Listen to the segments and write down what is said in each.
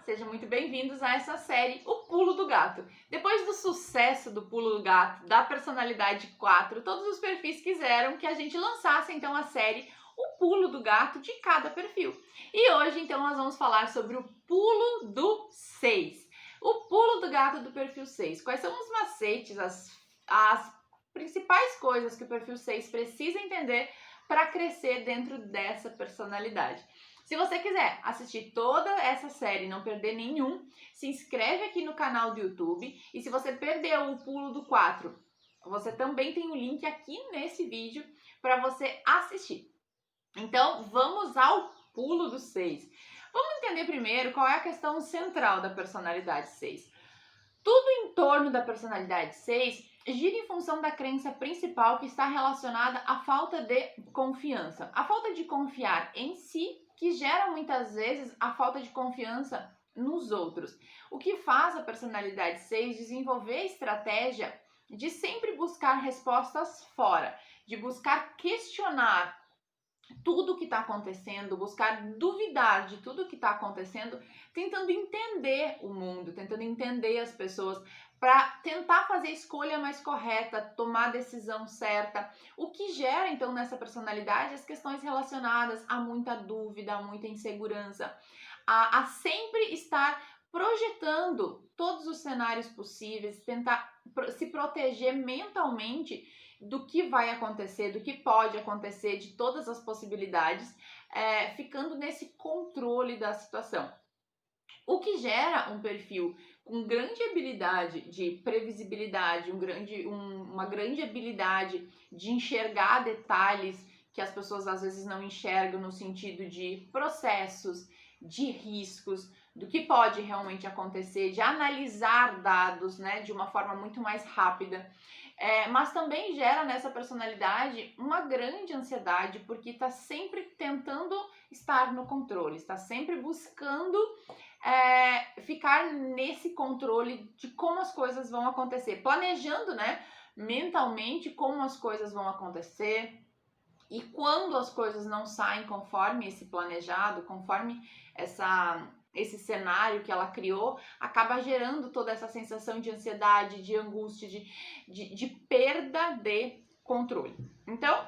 Sejam muito bem-vindos a essa série, O Pulo do Gato. Depois do sucesso do Pulo do Gato, da personalidade 4, todos os perfis quiseram que a gente lançasse então a série O Pulo do Gato de cada perfil. E hoje então nós vamos falar sobre o Pulo do 6. O Pulo do Gato do perfil 6. Quais são os macetes, as principais coisas que o perfil 6 precisa entender para crescer dentro dessa personalidade? Se você quiser assistir toda essa série e não perder nenhum, se inscreve aqui no canal do YouTube. E se você perdeu o Pulo do 4, você também tem o link aqui nesse vídeo para você assistir. Então, vamos ao Pulo do 6. Vamos entender primeiro qual é a questão central da personalidade 6. Tudo em torno da personalidade 6 gira em função da crença principal que está relacionada à falta de confiança. A falta de confiar em si, que gera muitas vezes a falta de confiança nos outros. O que faz a personalidade 6 desenvolver a estratégia de sempre buscar respostas fora, de buscar questionar tudo o que está acontecendo, buscar duvidar de tudo o que está acontecendo, tentando entender o mundo, tentando entender as pessoas, para tentar fazer a escolha mais correta, tomar a decisão certa, o que gera então nessa personalidade as questões relacionadas a muita dúvida, a muita insegurança, a sempre estar projetando todos os cenários possíveis, tentar se proteger mentalmente do que vai acontecer, do que pode acontecer, de todas as possibilidades, ficando nesse controle da situação. O que gera um perfil com grande habilidade de previsibilidade, uma grande habilidade de enxergar detalhes que as pessoas às vezes não enxergam, no sentido de processos, de riscos, do que pode realmente acontecer, de analisar dados, né, de uma forma muito mais rápida. Mas também gera nessa personalidade uma grande ansiedade, porque está sempre tentando estar no controle, está sempre buscando ficar nesse controle de como as coisas vão acontecer, planejando, né, mentalmente como as coisas vão acontecer. E quando as coisas não saem conforme esse planejado, conforme esse cenário que ela criou, acaba gerando toda essa sensação de ansiedade, de angústia, de perda de controle. Então,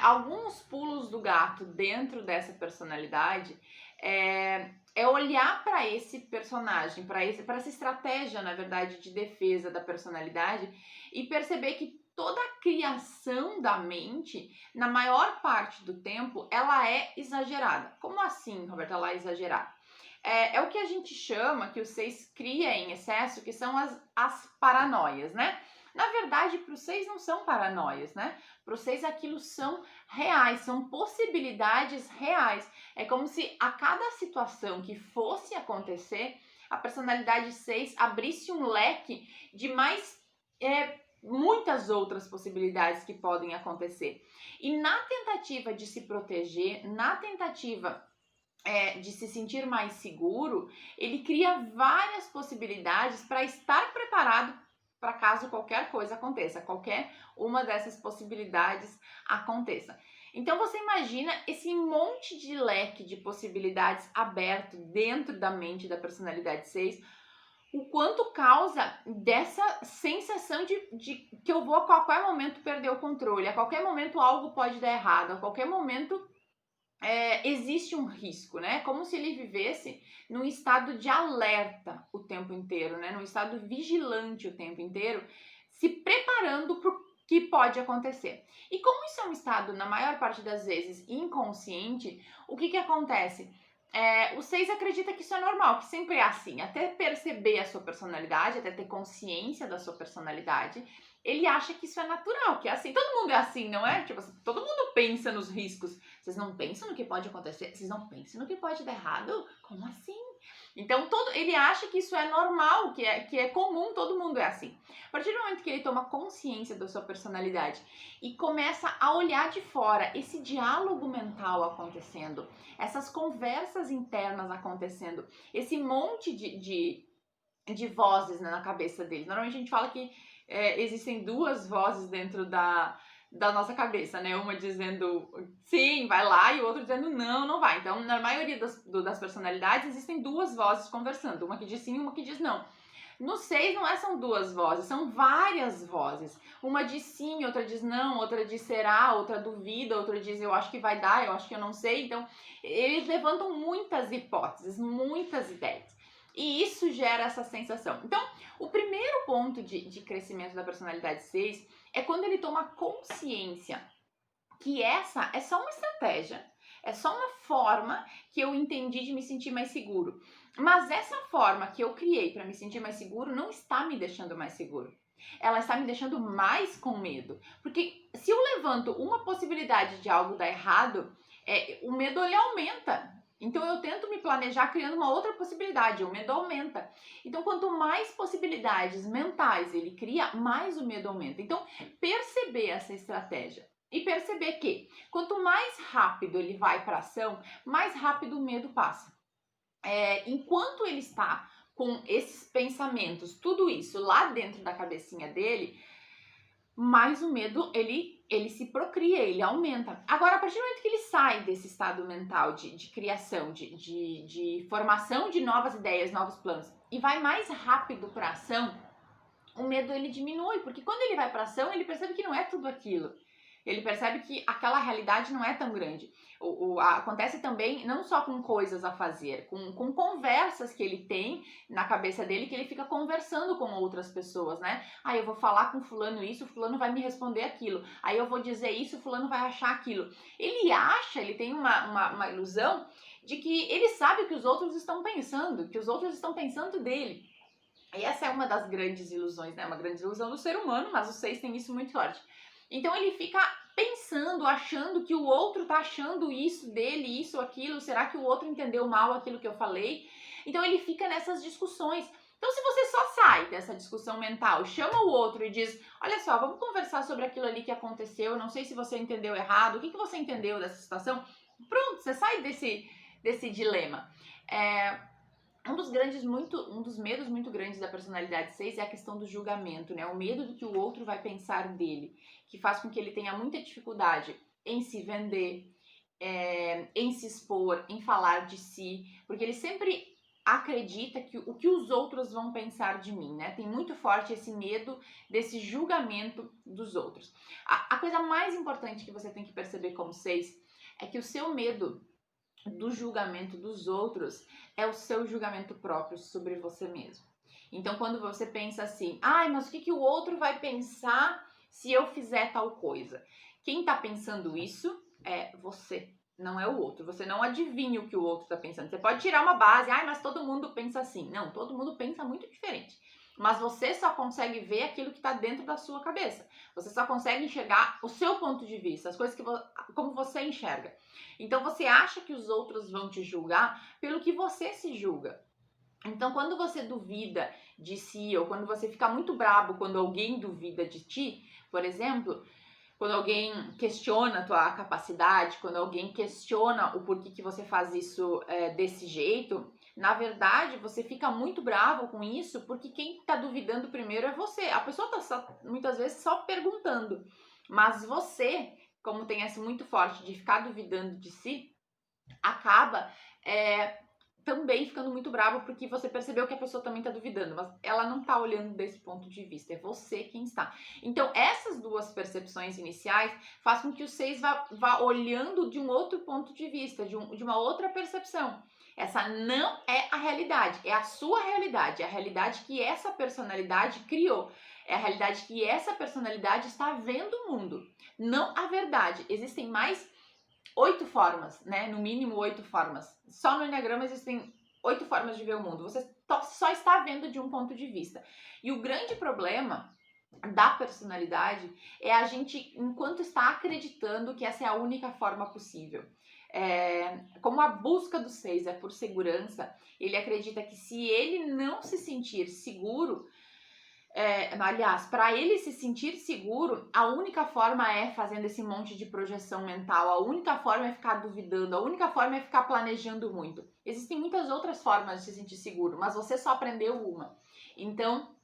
alguns pulos do gato dentro dessa personalidade é olhar para esse personagem, para essa estratégia, na verdade, de defesa da personalidade e perceber que toda a criação da mente, na maior parte do tempo, ela é exagerada. Como assim, Roberta, ela é exagerada? É o que a gente chama, que o 6 cria em excesso, que são as paranoias, né? Na verdade, para o 6 não são paranoias, né? Para o 6 aquilo são reais, são possibilidades reais. É como se a cada situação que fosse acontecer, a personalidade 6 abrisse um leque de mais muitas outras possibilidades que podem acontecer. E na tentativa de se proteger, na tentativa de se sentir mais seguro, ele cria várias possibilidades para estar preparado para caso qualquer coisa aconteça, qualquer uma dessas possibilidades aconteça. Então você imagina esse monte de leque de possibilidades aberto dentro da mente da personalidade 6, o quanto causa dessa sensação de que eu vou a qualquer momento perder o controle, a qualquer momento algo pode dar errado, a qualquer momento existe um risco, né? Como se ele vivesse num estado de alerta o tempo inteiro, né? Num estado vigilante o tempo inteiro, se preparando para o que pode acontecer. E como isso é um estado, na maior parte das vezes, inconsciente, o que acontece? O 6 acredita que isso é normal, que sempre é assim, até perceber a sua personalidade, até ter consciência da sua personalidade, ele acha que isso é natural, que é assim, todo mundo é assim, não é? Tipo assim, todo mundo pensa nos riscos. Vocês não pensam no que pode acontecer? Vocês não pensam no que pode dar errado? Como assim? Então, ele acha que isso é normal, que é comum, todo mundo é assim. A partir do momento que ele toma consciência da sua personalidade e começa a olhar de fora, esse diálogo mental acontecendo, essas conversas internas acontecendo, esse monte de vozes, né, na cabeça dele. Normalmente a gente fala que existem duas vozes dentro da da nossa cabeça, né? Uma dizendo sim, vai lá, e o outro dizendo não, não vai. Então, na maioria das personalidades, existem duas vozes conversando, uma que diz sim e uma que diz não. No 6 não são duas vozes, são várias vozes. Uma diz sim, outra diz não, outra diz será, outra duvida, outra diz eu acho que vai dar, eu acho que eu não sei. Então, eles levantam muitas hipóteses, muitas ideias. E isso gera essa sensação. Então, o primeiro ponto de crescimento da personalidade 6 é quando ele toma consciência que essa é só uma estratégia, é só uma forma que eu entendi de me sentir mais seguro. Mas essa forma que eu criei para me sentir mais seguro não está me deixando mais seguro. Ela está me deixando mais com medo. Porque se eu levanto uma possibilidade de algo dar errado, o medo ele aumenta. Então eu tento me planejar criando uma outra possibilidade, o medo aumenta. Então quanto mais possibilidades mentais ele cria, mais o medo aumenta. Então perceber essa estratégia e perceber que quanto mais rápido ele vai para ação, mais rápido o medo passa. Enquanto ele está com esses pensamentos, tudo isso lá dentro da cabecinha dele, mais o medo ele se procria, ele aumenta. Agora, a partir do momento que ele sai desse estado mental de criação, de formação de novas ideias, novos planos, e vai mais rápido para ação, o medo ele diminui, porque quando ele vai para ação, ele percebe que não é tudo aquilo. Ele percebe que aquela realidade não é tão grande. Acontece também não só com coisas a fazer, com conversas que ele tem na cabeça dele, que ele fica conversando com outras pessoas, né? Eu vou falar com fulano isso, fulano vai me responder aquilo. Aí eu vou dizer isso, fulano vai achar aquilo. Ele tem uma ilusão de que ele sabe o que os outros estão pensando, que os outros estão pensando dele. E essa é uma das grandes ilusões, né? Uma grande ilusão do ser humano, mas os 6 têm isso muito forte. Então ele fica pensando, achando que o outro tá achando isso dele, isso, aquilo. Será que o outro entendeu mal aquilo que eu falei? Então ele fica nessas discussões. Então se você só sai dessa discussão mental, chama o outro e diz, olha só, vamos conversar sobre aquilo ali que aconteceu, eu não sei se você entendeu errado, o que você entendeu dessa situação? Pronto, você sai desse dilema. Um dos medos muito grandes da personalidade 6 é a questão do julgamento, né? O medo do que o outro vai pensar dele, que faz com que ele tenha muita dificuldade em se vender, em se expor, em falar de si, porque ele sempre acredita que o que os outros vão pensar de mim, né? Tem muito forte esse medo desse julgamento dos outros. A coisa mais importante que você tem que perceber como 6 é que o seu medo do julgamento dos outros é o seu julgamento próprio sobre você mesmo. Então, quando você pensa assim, mas o que o outro vai pensar se eu fizer tal coisa? Quem tá pensando isso é você, não é o outro. Você não adivinha o que o outro tá pensando. Você pode tirar uma base, mas todo mundo pensa assim. Não, todo mundo pensa muito diferente. Mas você só consegue ver aquilo que está dentro da sua cabeça. Você só consegue enxergar o seu ponto de vista, as coisas como você enxerga. Então você acha que os outros vão te julgar pelo que você se julga. Então quando você duvida de si, ou quando você fica muito brabo quando alguém duvida de ti, por exemplo, quando alguém questiona a tua capacidade, quando alguém questiona o porquê que você faz isso desse jeito, na verdade, você fica muito bravo com isso, porque quem está duvidando primeiro é você. A pessoa está muitas vezes só perguntando, mas você, como tem essa muito forte de ficar duvidando de si, acaba também ficando muito bravo porque você percebeu que a pessoa também está duvidando, mas ela não está olhando desse ponto de vista, é você quem está. Então, essas duas percepções iniciais fazem com que o 6 vá olhando de um outro ponto de vista, de uma outra percepção. Essa não é a realidade, é a sua realidade, é a realidade que essa personalidade criou. É a realidade que essa personalidade está vendo o mundo, não a verdade. Existem mais 8 formas, né? No mínimo 8 formas. Só no Enneagrama existem 8 formas de ver o mundo. Você só está vendo de um ponto de vista. E o grande problema da personalidade é a gente, enquanto está acreditando que essa é a única forma possível. Como a busca do 6 é por segurança, ele acredita que se ele não se sentir seguro, aliás, para ele se sentir seguro, a única forma é fazendo esse monte de projeção mental, a única forma é ficar duvidando, a única forma é ficar planejando muito. Existem muitas outras formas de se sentir seguro, mas você só aprendeu uma. Então,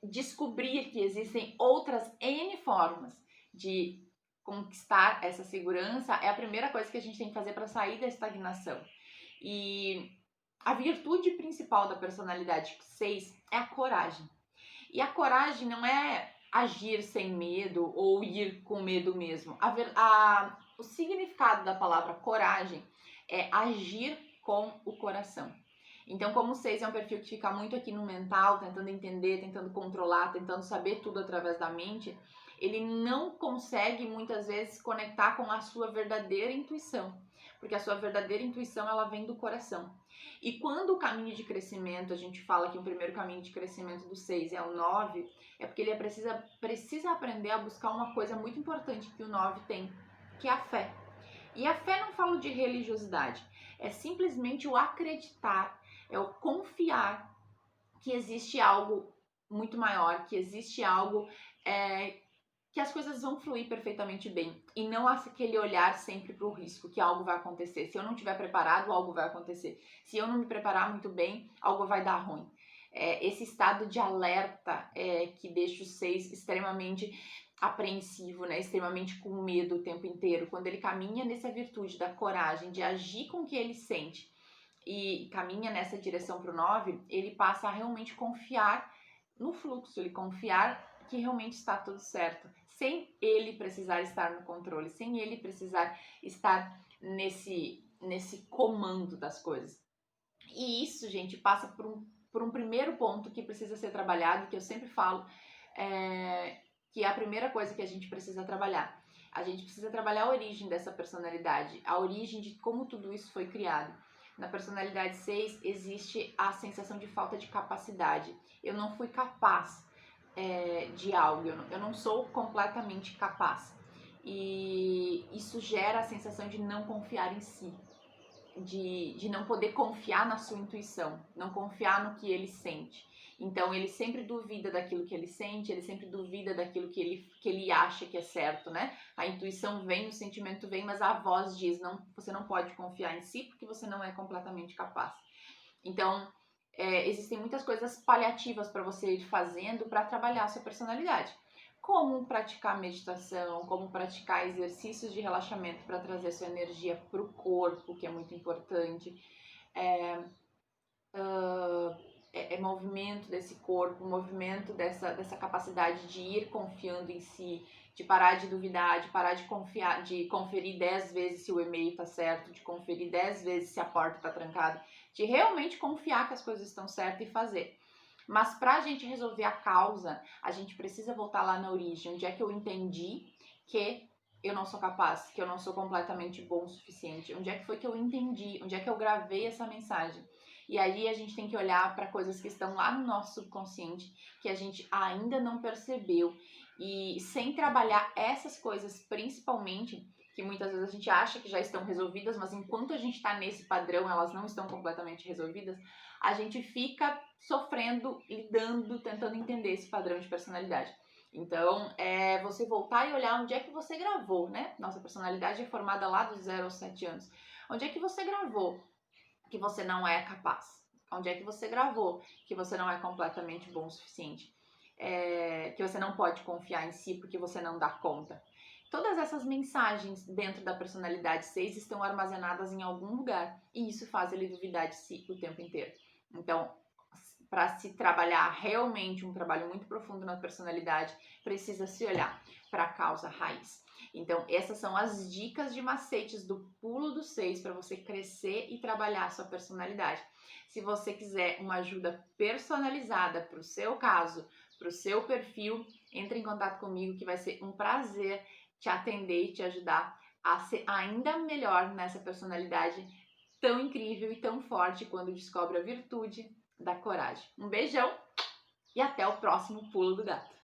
descobrir que existem outras N formas de conquistar essa segurança, é a primeira coisa que a gente tem que fazer para sair da estagnação. E a virtude principal da personalidade 6 é a coragem. E a coragem não é agir sem medo ou ir com medo mesmo. O significado da palavra coragem é agir com o coração. Então, como o 6 é um perfil que fica muito aqui no mental, tentando entender, tentando controlar, tentando saber tudo através da mente, ele não consegue muitas vezes conectar com a sua verdadeira intuição, porque a sua verdadeira intuição ela vem do coração. E quando o caminho de crescimento, a gente fala que o primeiro caminho de crescimento do 6 é o 9, é porque ele precisa aprender a buscar uma coisa muito importante que o 9 tem, que é a fé. E a fé não falo de religiosidade, é simplesmente o acreditar, é o confiar que existe algo muito maior, que existe algo que as coisas vão fluir perfeitamente bem. E não aquele olhar sempre para o risco, que algo vai acontecer. Se eu não estiver preparado, algo vai acontecer. Se eu não me preparar muito bem, algo vai dar ruim. Esse estado de alerta que deixa o 6 extremamente apreensivo, né? Extremamente com medo o tempo inteiro. Quando ele caminha nessa virtude da coragem, de agir com o que ele sente e caminha nessa direção para o 9, ele passa a realmente confiar no fluxo, ele confiar que realmente está tudo certo, sem ele precisar estar no controle, sem ele precisar estar nesse comando das coisas. E isso, gente, passa por um primeiro ponto que precisa ser trabalhado, que eu sempre falo, que é a primeira coisa que a gente precisa trabalhar. A gente precisa trabalhar a origem dessa personalidade, a origem de como tudo isso foi criado. Na personalidade 6 existe a sensação de falta de capacidade. Eu não fui capaz de algo, eu não sou completamente capaz. E isso gera a sensação de não confiar em si, de não poder confiar na sua intuição, não confiar no que ele sente. Então ele sempre duvida daquilo que ele sente, ele sempre duvida daquilo que ele acha que é certo, né? A intuição vem, o sentimento vem, mas a voz diz, não, você não pode confiar em si porque você não é completamente capaz. Então, existem muitas coisas paliativas para você ir fazendo para trabalhar a sua personalidade. Como praticar meditação, como praticar exercícios de relaxamento para trazer sua energia para o corpo, que é muito importante. Movimento desse corpo, movimento dessa capacidade de ir confiando em si, de parar de duvidar, de parar de confiar, de conferir 10 vezes se o e-mail está certo, de conferir 10 vezes se a porta está trancada, de realmente confiar que as coisas estão certas e fazer. Mas para a gente resolver a causa, a gente precisa voltar lá na origem, onde é que eu entendi que eu não sou capaz, que eu não sou completamente bom o suficiente, onde é que foi que eu entendi, onde é que eu gravei essa mensagem. E aí a gente tem que olhar para coisas que estão lá no nosso subconsciente, que a gente ainda não percebeu. E sem trabalhar essas coisas, principalmente, que muitas vezes a gente acha que já estão resolvidas, mas enquanto a gente está nesse padrão, elas não estão completamente resolvidas, a gente fica sofrendo, lidando, tentando entender esse padrão de personalidade. Então, é você voltar e olhar onde é que você gravou, né? Nossa personalidade é formada lá dos 0 aos 7 anos. Onde é que você gravou que você não é capaz? Onde é que você gravou que você não é completamente bom o suficiente? Que você não pode confiar em si porque você não dá conta? Todas essas mensagens dentro da personalidade 6 estão armazenadas em algum lugar e isso faz ele duvidar de si o tempo inteiro. Então, para se trabalhar realmente um trabalho muito profundo na personalidade, precisa se olhar para a causa raiz. Então, essas são as dicas de macetes do pulo do 6 para você crescer e trabalhar a sua personalidade. Se você quiser uma ajuda personalizada para o seu caso, para o seu perfil, entre em contato comigo que vai ser um prazer te atender e te ajudar a ser ainda melhor nessa personalidade tão incrível e tão forte quando descobre a virtude da coragem. Um beijão e até o próximo Pulo do Gato.